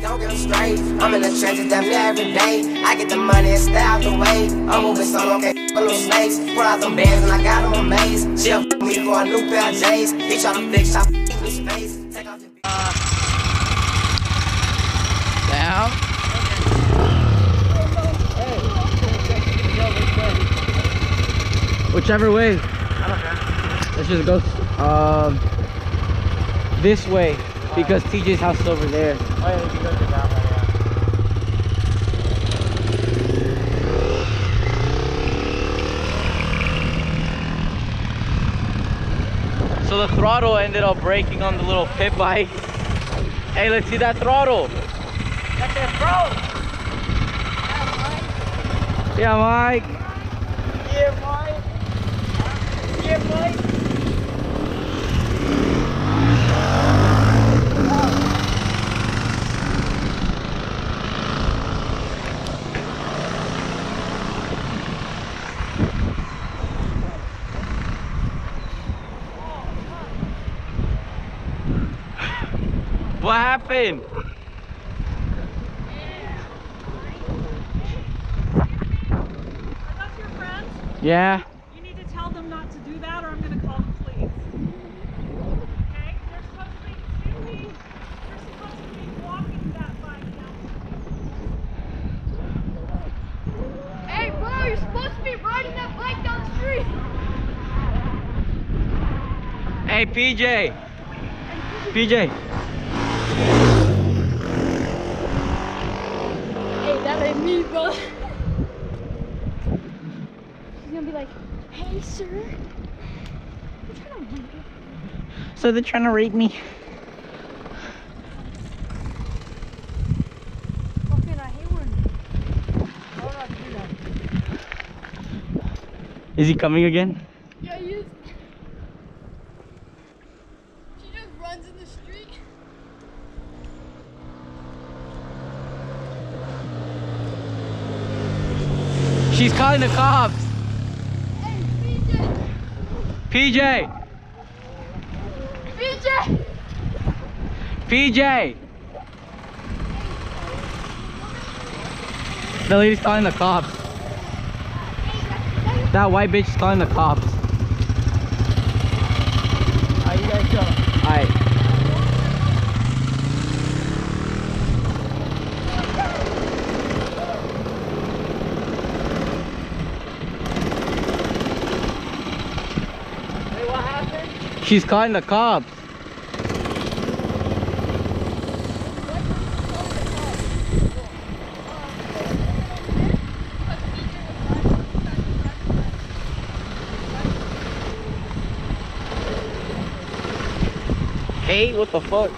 don't get them straight. I'm in the trenches damn near every day. I get the money and stay out the way. I'm moving solo, okay, for little snakes. Pull out them bands and I got them amazed. She'll me for a new pair of J's. He tryna fix, I f*** me space. Take off the down. Whichever way. I don't care. Let's just go this way because TJ's house is over there. Oh yeah, you can go to that way, yeah. So the throttle ended up breaking on the little pit bike. Hey, let's see that throttle. That's it, bro. Yeah, Mike. Yeah, Mike. Yeah, Mike. What happened? Are those your friends? Yeah. You need to tell them not to do that or I'm going to call the police. Okay? They're supposed to be, excuse me, they're supposed to be walking that bike down the street. Hey bro, you're supposed to be riding that bike down the street. Hey, PJ. PJ. Hey, that ain't me, bro. She's gonna be like, hey sir, I'm trying to rape you. So they're trying to rape me. Fucking, I hate when. Hold on, do that. Is he coming again? Yeah, he is. She just runs in the street. She's calling the cops. Hey, BJ! PJ. BJ! PJ. The lady's calling the cops. That white bitch is calling the cops. Alright, you guys go. Alright. Hey, what happened? She's calling the cops. Hey, what the fuck?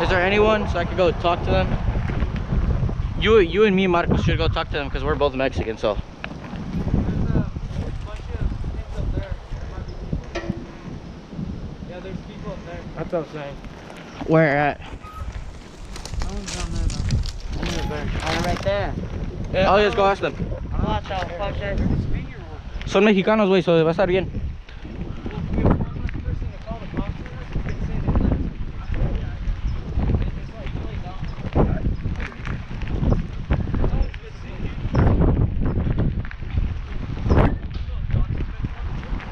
Is there anyone so I could go talk to them? You and me, Marcos, should go talk to them because we're both Mexican, so. There's a bunch of things up there. Yeah, there's people up there. That's what I'm saying. Where at? No one's down there though. Only up there. Oh, right there. Oh, let's go ask them. Watch out, fuck that. Son mexicanos, güey, so va a estar bien.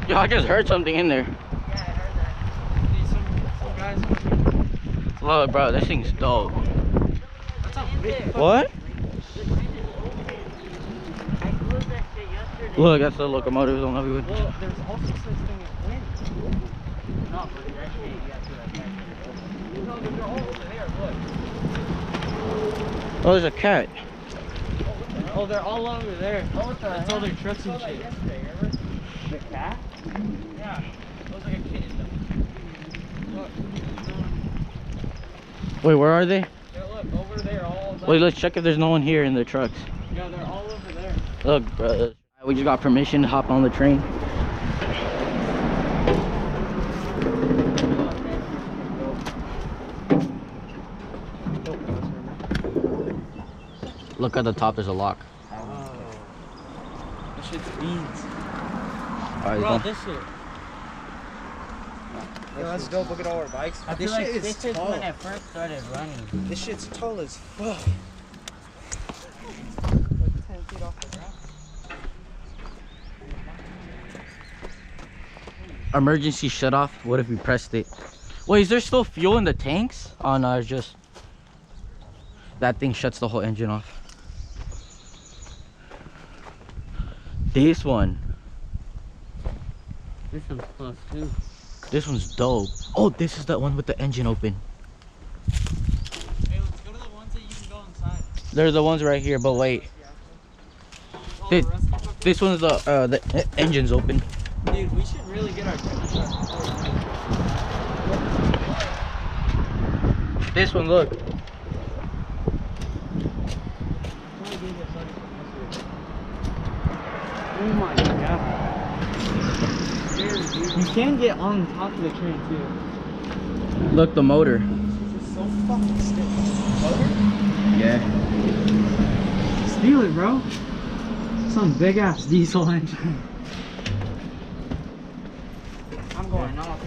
Yo, I just heard something in there. Yeah, I heard that. Some guys. Look, bro, this thing's dope. That's how big. What? I closed that shit yesterday. Look, that's the locomotive on everyone. Well, there's also such thing as wind. No, but that shit, you got to that thing. No, they're all over there, look. Oh, there's a cat. Oh, they're all over there. Oh, what the That's all their trucks and shit. The cat? Yeah. It was like a kitten though. Wait, where are they? Yeah, look, over there, all that. Wait, let's check if there's no one here in the trucks. Yeah, they're all over there. Look, bro, we just got permission to hop on the train. Look at the top, there's a lock. Oh. This shit's beans. Alright, Bro, let's go. this shit. Yeah, that's dope. Look at all our bikes. I feel This like shit is this is tall. when it first started running. This shit's tall as fuck. Like 10 feet off the ground. Emergency shut off. What if we pressed it? Wait, is there still fuel in the tanks? Oh no, it's just that thing shuts the whole engine off. This one. This one's close too. This one's dope. Oh, this is the one with the engine open. Hey, let's go to the ones that you can go inside. They're the ones right here, but wait. All This, the rest of them. this one's the engine's open. Dude, we should really get our temperature. This one, look. Oh my god. You can get on top of the train too. Look, the motor. This is so fucking stiff. Motor? Yeah. Steal it, bro. Some big ass diesel engine. I'm going off.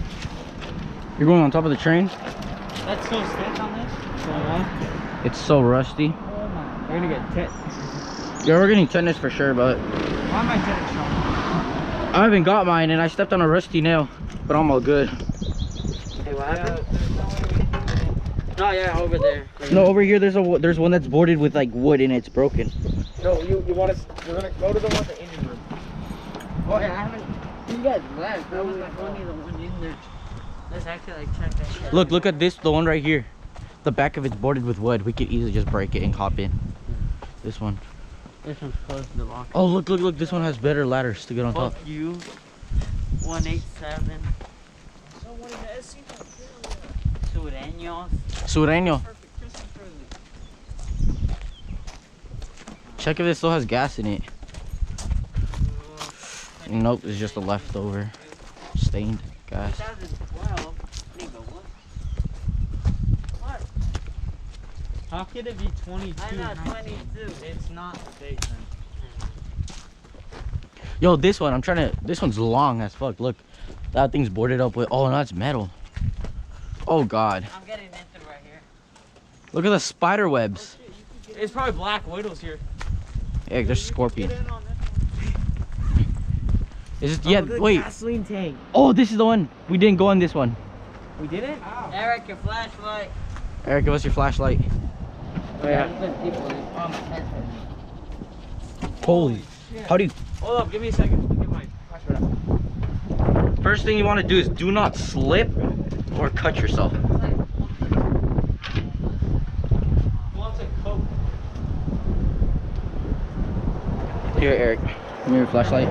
You're going on top of the train? That's so sketch on this. It's so rusty. Oh my. We're gonna get tetanus. Yeah, we're getting tetanus for sure, but Why am I tetanus shot? I haven't got mine and I stepped on a rusty nail, but I'm all good. Hey, what happened? No, yeah, over there. No, over here there's one that's boarded with like wood and it's broken. No, you want us? We're gonna go to the one with the engine room. Oh yeah, I haven't. You guys left. I was like only the one in there. Let's actually like check that shit. Look at this, the one right here. The back of it's boarded with wood. We could easily just break it and hop in. This one. This one's close to the lock. Oh, look. This one has better ladders to get on top. Fuck you. 187. Sureños. Sureño. Perfect Christmas present. Check if it still has gas in it. Nope, it's just a leftover. Stained gas. 2012. Nigga, what? What? How could it be 22? I'm not 22. It's not big then. Yo, this one, this one's long as fuck. Look, that thing's boarded up with, oh, no, it's metal. Oh, God. I'm getting into right here. Look at the spider webs. It's probably black widows here. Yeah, there's scorpion. Get in on this Is it, yeah, wait. Gasoline tank. Oh, this is the one. We didn't go on this one. We did it? Eric, your flashlight. Eric, give us your flashlight. Oh yeah. Holy. How do you... Hold up, give me a second. Get my flashlight out. First thing you want to do is do not slip or cut yourself. Who wants a Coke? Here, Eric. Give me your flashlight.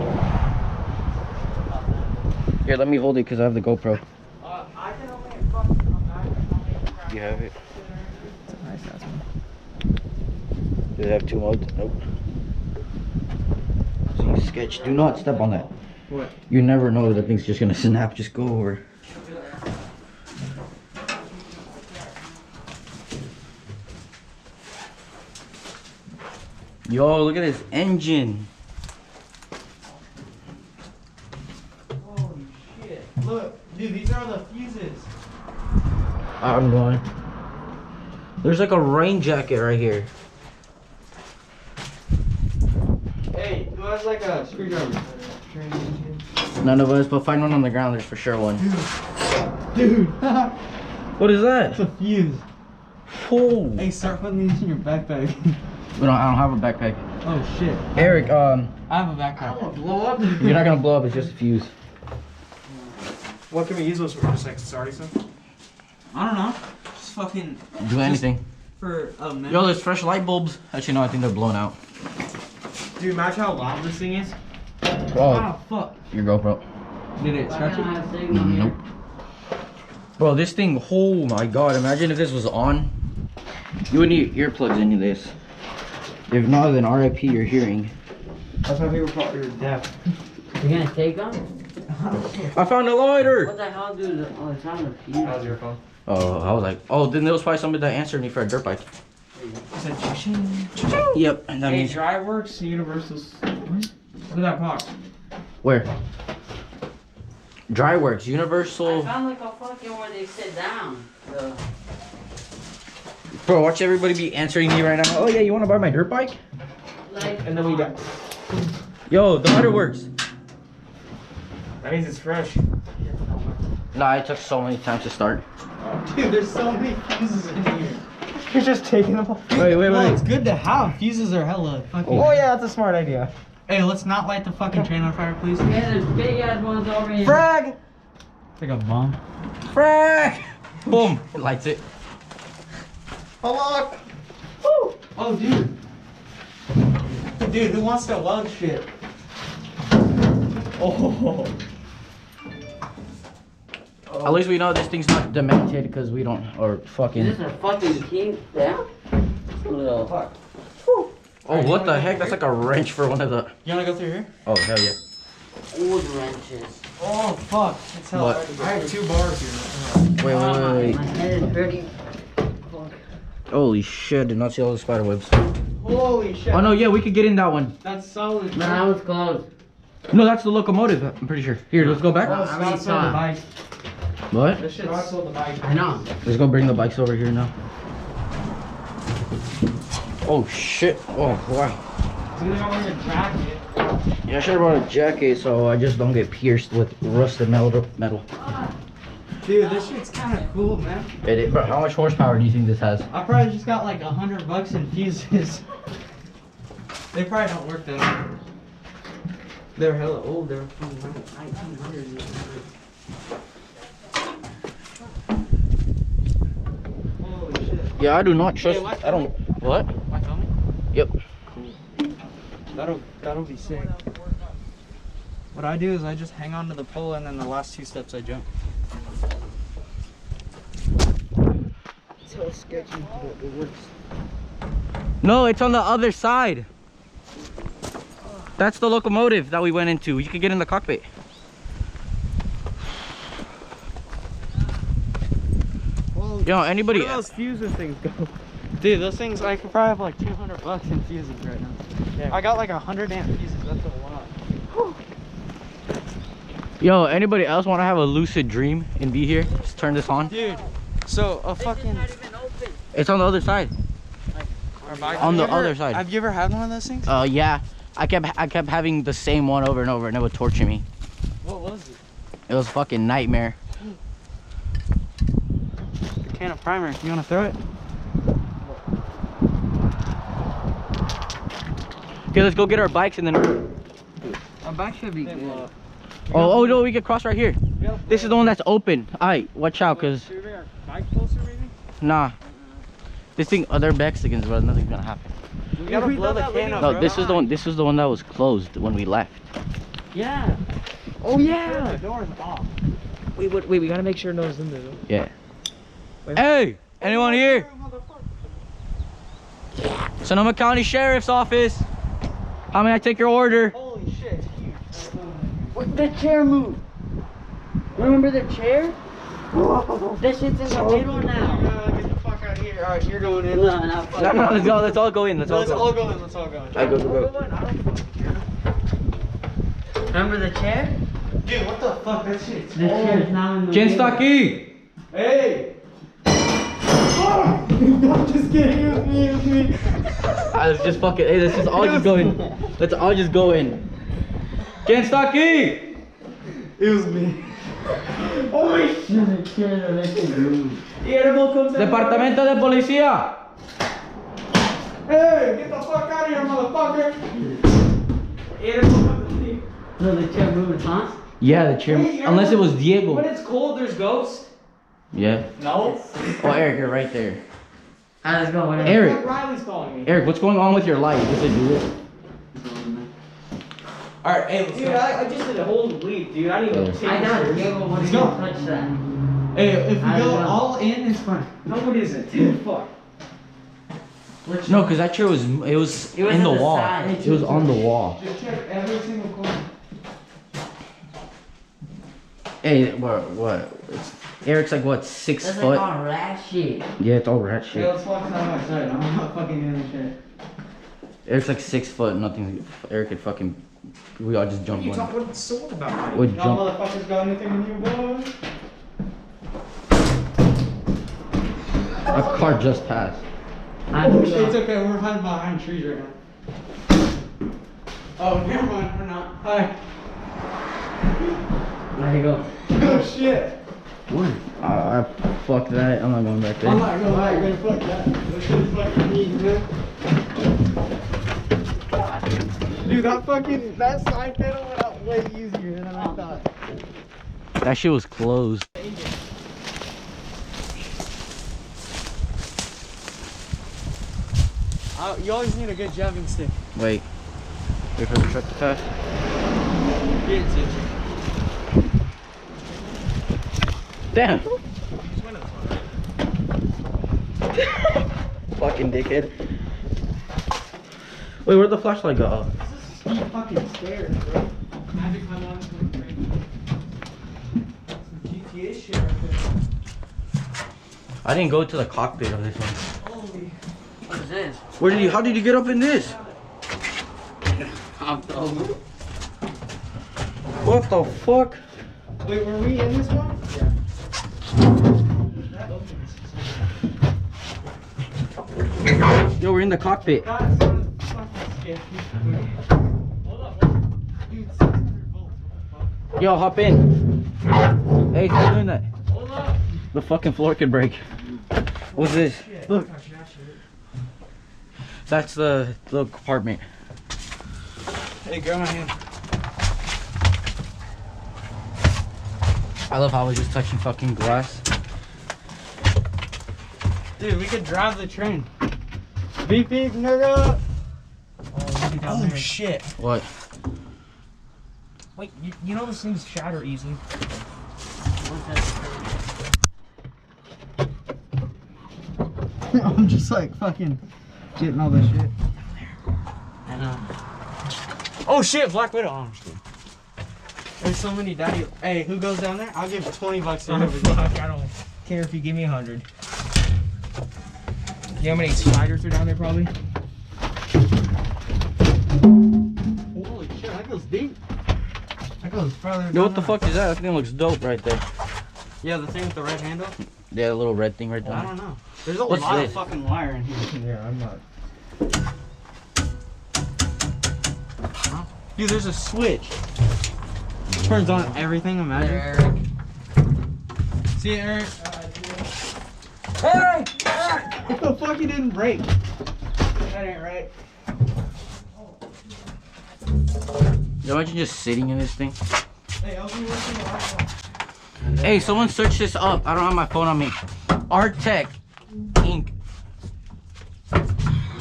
Here, let me hold it because I have the GoPro. I can only fucking come back. You have it. It's a nice ass one. Do they have two modes? Nope. So you sketch. Do not step on that. What? You never know that thing's just gonna snap. Just go over. Yo, look at this engine. Holy shit. Look, dude, these are the fuses. I'm going. There's like a rain jacket right here. Hey, who has like a screwdriver? None of us, but find one on the ground. There's for sure one. Dude, What is that? it's a fuse. Oh. Hey, start putting these in your backpack. I don't have a backpack. Oh shit. Eric, I have a backpack. I don't want to blow up. you're not gonna blow up. It's just a fuse. What can we use those for? Just like starting stuff? I don't know. Just fucking Do anything. for a minute. Yo, there's fresh light bulbs. Actually, no, I think they're blown out. Dude, imagine how loud this thing is. Oh, Ah, fuck. your GoPro. Did it scratch it? Nope. Bro, this thing, oh my god, imagine if this was on. You would need earplugs into this. If not, then RIP your hearing. That's why people thought you were deaf. You gonna take them? I found a lighter! What the hell, dude? Oh, it's on the fuse. How's your phone? Oh, I was like, oh, then there was probably somebody that answered me for a dirt bike. Is that cha-ching? Yep, and that Hey, means... Dryworks, Universal's. Look at that box. Where? Dryworks, I Universal... found like a fucking where they sit down. So, Bro, watch everybody be answering me right now. Oh yeah, you wanna buy my dirt bike? like, And then we got. Yo, the lighter works. That means it's fresh. Nah, it took so many times to start. Dude, there's so many fuses in here. You're just taking them off. Wait, Well, wait. it's good to have. Fuses are hella fucking. Oh yeah, that's a smart idea. Hey, let's not light the fucking train on fire, please. yeah, there's big ass ones over here. Frag! It's like a bomb. Frag! Boom, it lights it. Unlock! Woo! Oh, dude. Dude, who wants to weld shit? Oh. At least we know this thing's not demented because we don't, or Is fucking... this a fucking king? Yeah? A little. Fuck. Oh, what the heck? That's like a wrench for one of the... You wanna go through here? Oh, hell yeah. Old wrenches. Oh, fuck. It's hell. What? I have 2 bars here. Wait. My head is dirty. Holy shit, did not see all the spider webs. Holy shit. Oh no, yeah, we could get in that one. That's solid. But I was close. No, that's the locomotive, I'm pretty sure. Here, let's go back. Oh, Scott sold the bike. What? This shit's Scott sold the bike. I know. Let's go bring the bikes over here now. Oh shit. Oh, wow. So you don't want your jacket. Yeah, I should have brought a jacket so I just don't get pierced with rusted metal. Dude, this shit's kind of cool, man. Bro, how much horsepower do you think this has? I probably just got like $100 in fuses. They probably don't work that much. They're hella old. They're from 1900s. Holy shit. Yeah, I do not trust. Hey, what? I don't. What? My tummy? Yep. That'll be sick. What I do is I just hang on to the pole and then the last 2 steps I jump. It's so sketchy, but it works. No, it's on the other side. That's the locomotive that we went into. You could get in the cockpit. Yo, anybody? Where do those fuses things go? Dude, those things, I could probably have like $200 in fuses right now. Yeah. I got like 100 amp fuses. That's a lot. Yo, anybody else want to have a lucid dream and be here? Just turn this on. Dude, so a fucking. It's on the other side. On the other side. Have you ever had one of those things? Yeah. I kept having the same one over and over, and it would torture me. What was it? It was a fucking nightmare. A can of primer. You want to throw it? Okay, let's go get our bikes and then. Our bike should be good. Oh no, we can cross right here. This is the one that's open. Alright, watch out, cause Should we bring our bike closer, maybe? nah. This thing, other Mexicans, bro, nothing's gonna happen. We gotta blow the can up. No, this is the one. This is the one that was closed when we left. Yeah. Oh yeah. The door is off. Wait, we gotta make sure no one's in there though. Yeah. Hey, anyone here? Sonoma County Sheriff's Office. How may I take your order? Holy shit. What, the chair moved. Remember the chair? This shit's in the middle now. Get the fuck out of here. Alright, you're going in. No, No, let's go. Let's all go in. Let's all Let's go. all go in. Let's all go in. I go. Remember the chair? Dude, what the fuck? That shit's The chair's now in the ¿Quién está middle. aquí? Hey! I'm just kidding. It was me. Let's just fucking. Hey, let's just all just go in. Let's all just go in. ¿Quién está aquí? It was me. Holy shit. The chair that makes it move. Departamento de Policía. Hey, get the fuck out of here, motherfucker. No, the chair moved, huh? Yeah, the chair. Unless it was When Diego. it's cold, there's ghosts. Yeah. No. Oh, Eric, you're right there. Alright, let's go. Whatever. Eric, Riley's calling me. What's going on with your light? Does it do it? Alright, hey, let's go. I just did a whole week, dude. I didn't even Yeah. take I got it. pictures. Diego, what Let's do you go. touch that? Hey, if we I go don't know. all in, it's fine. How wood is it? Dude, fuck. No, because that chair was It was in in the the wall. side. It was on the wall. Just check every single corner. Hey, what? Eric's like what, 6 That's foot? like all rat shit. Yeah, it's all rat Hey, shit. let's walk side by side. I'm not fucking doing this shit. Eric's like 6 foot. Nothing. Eric could fucking. We all just jump on. What's so about? Would Y'all jump. motherfuckers got anything in here, boys? A car just passed. I don't It's know. okay, we're hiding behind trees right now. Oh, never mind, we're not. Hi. There you go. Oh shit. What? I fuck that. I'm not going back there. I'm not gonna lie, you're gonna fuck that. That's gonna fucking mean, man. Dude, that side panel went out way easier than I thought. That shit was closed. You always need a good jabbing stick. Wait for the truck to pass. Get it, Damn. Fucking dickhead. Wait, where'd the flashlight go? These fucking stairs, bro. Magic my mom's going crazy. Some GTA shit right there. I didn't go to the cockpit of this one. Holy. What is this? How did you get up in this? I'm over. What the fuck? Wait, were we in this one? Yo, we're in the cockpit. That sounds fucking scary. Hold up. Dude, 600 volts. What the fuck? Yo, hop in. Hey, stop doing that. Hold up. The fucking floor could break. What's this? Look. That's the compartment. Hey, grab my hand. I love how I was just touching fucking glass. Dude, we could drive the train. Beep beep, nigga. Oh shit. What? Wait, you know those things shatter easily. I'm just like fucking getting all this shit. I know. Oh shit, Black Widow. Oh, I'm just kidding. There's so many daddy. Hey, who goes down there? I'll give $20 to Oh, whoever. fuck, I don't care if you give me 100. You know how many spiders are down there probably? Holy shit, that goes deep. That goes farther. Yo, what down the fuck is that? That thing looks dope right there. Yeah, the thing with the red handle. Yeah, the little red thing right I there. don't know. There's a What's lot this? of fucking wire in here. Yeah, I'm not. Dude, there's a switch. Turns on everything, imagine. Eric. See it, Eric? Hey! What the fuck, you didn't break? That ain't right. Yo, imagine just sitting in this thing. Hey, I'll be working the light bulb. Hey, someone search this up. I don't have my phone on me. Artec Inc. I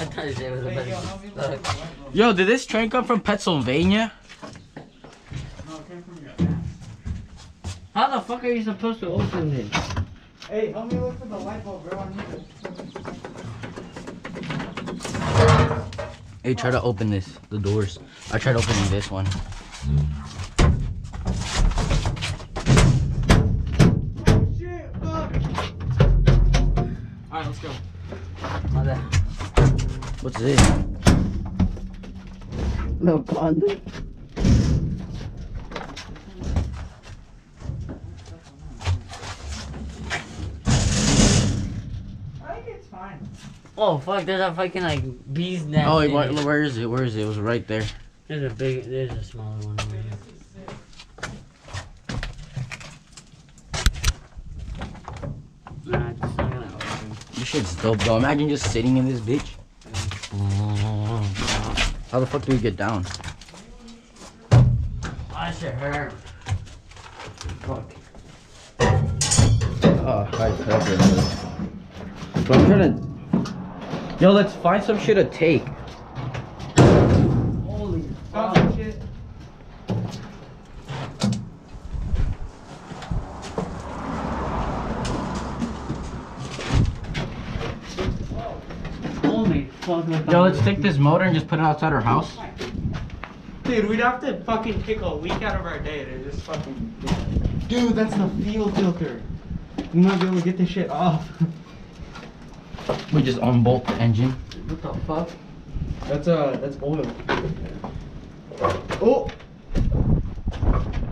thought you said it was Hey, yo, a help me look at the light bulb. Yo, did this train come from Pennsylvania? No, it came from your ass. How the fuck are you supposed to open this? Hey, help me look for the light bulb, bro. I need it. Hey, try to open this. The doors. I tried opening this one. Oh shit, fuck. Alright, let's go. Mother. What's this? No condom. I think it's fine. Oh fuck, there's a fucking like bee's nest. Oh, in wait, it. where is it? Where is it? It was right there. There's a smaller one over here. Nah, it's not gonna open. This shit's dope, though. Imagine just sitting in this bitch. How the fuck do we get down? Oh, that shit hurt. Fuck. Oh, I covered. But I'm trying to. Yo, let's find some shit to take. Holy fuck, shit. Holy fuck. Yo, let's take this motor and just put it outside our house. Dude, we'd have to fucking take a week out of our day to just fucking. Dude, that's the fuel filter. We might be able to get this shit off. We just unbolt the engine. What the fuck? That's oil. Oh!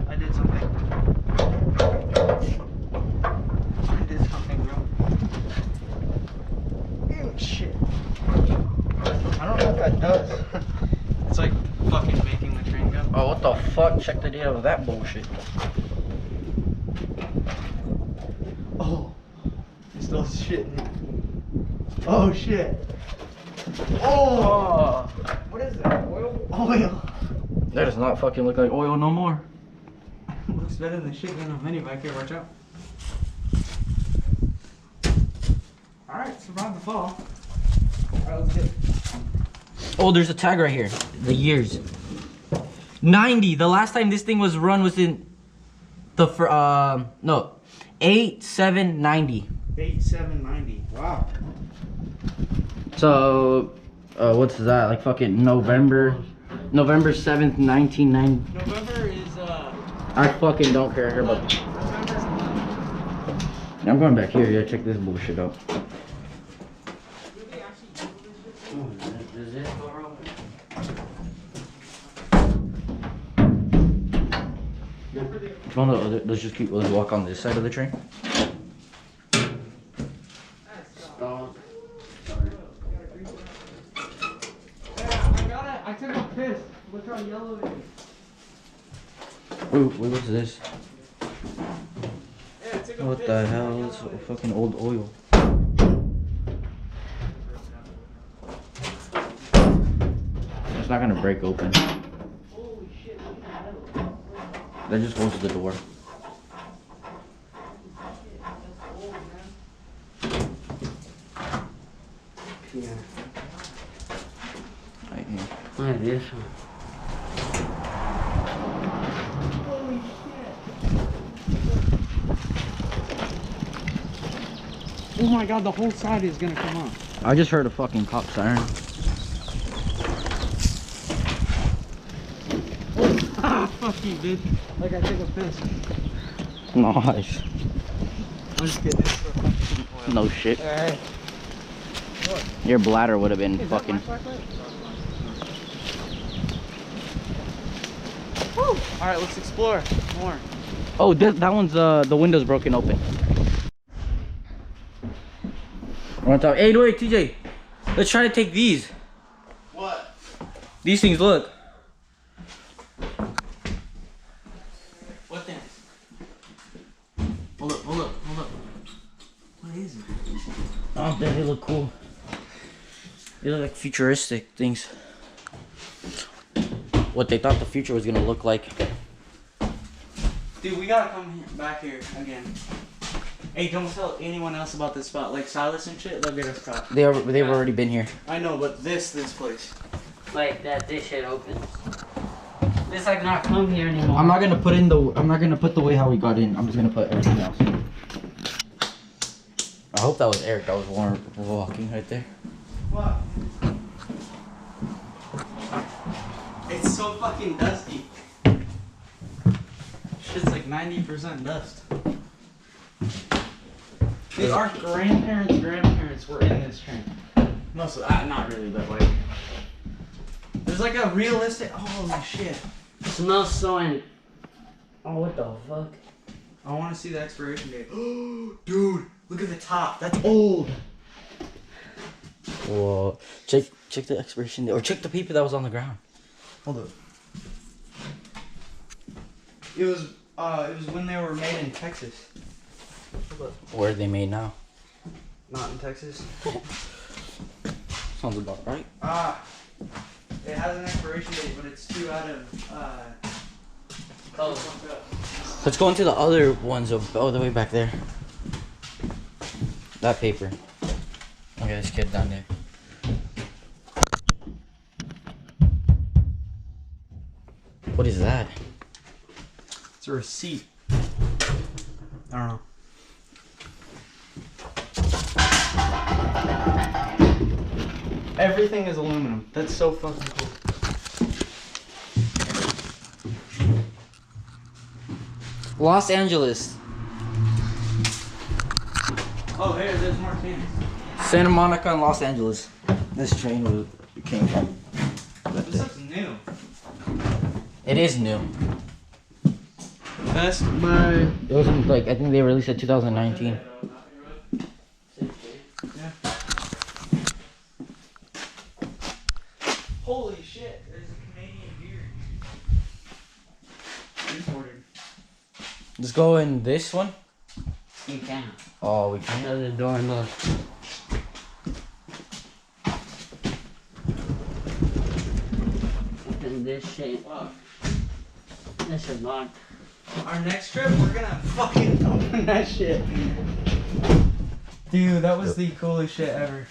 I did something. I did something, bro. Ew, shit. I don't know if that does. It's like fucking making the train go. Oh, what the fuck? Check the data of that bullshit. Oh, there's still shit in there. Oh shit. Oh! What is that? Oil? Oil. That does not fucking look like oil no more. Looks better than shit in a mini back here, watch out. Alright, survive the fall. Alright, let's get it. Oh, there's a tag right here. The years. 90. The last time this thing was run was in the 8790. 8790. Wow. So, what's that? Like fucking November 7th, 1990. November is I fucking don't care here, but I'm going back here. Yeah, check this bullshit out. Oh no, let's just let's walk on this side of the train. I took a piss. Look how yellow it is. Wait, what's this? Yeah, I took a What piss. the hell? It's fucking old oil. It's not gonna break open. Holy shit, look at that. That just holds the door. Yeah. Right here. Look at this one. Holy shit. Oh my god, the whole side is gonna come off. I just heard a fucking cop siren. Ah, fuck you, bitch. Like I took a piss. Nice. I'm just kidding. No shit. Alright. Your bladder would have been fucking. Alright, let's explore more. Oh, that one's the window's broken open. On top. Hey, wait, TJ. Let's try to take these. What? These things, look. What then? Hold up. What is it? Oh, they look cool. They look like futuristic things. What they thought the future was gonna look like. Dude, we gotta come back here again. Hey, don't tell anyone else about this spot. Like Silas and shit, they'll get us caught. They've already been here. I know, but this place. Like that this shit opens. It's like not come here anymore. I'm not gonna put the way how we got in. I'm just gonna put everything else. I hope that was Eric that was walking right there. What? It's so fucking dusty. Shit's like 90% dust. Dude, our grandparents were in this train. Most of not really, but like. There's like a realistic. Holy shit. It smells so in. Oh, what the fuck? I want to see the expiration date. Dude, look at the top. That's old. Whoa. Check the expiration date, or check the paper that was on the ground. Hold up. It was when they were made in Texas. Where are they made now? Not in Texas. Sounds about right. It has an expiration date, but it's 2 out of Let's go into the other ones all the way back there. That paper. Okay, this kid down there. What is that? It's a receipt. I don't know. Everything is aluminum. That's so fucking cool. Los Angeles. Oh, here, there's more things. Santa Monica and Los Angeles. This train came from. This looks new. It is new. Best Buy. It was like, I think they released it 2019. Holy shit, there's a Canadian beer. Imported. Let's go in this one. You can. Oh, we can. Another door and look. Open this shit. Fuck. This is locked. Our next trip, we're gonna fucking open that shit. Dude, that was the coolest shit ever.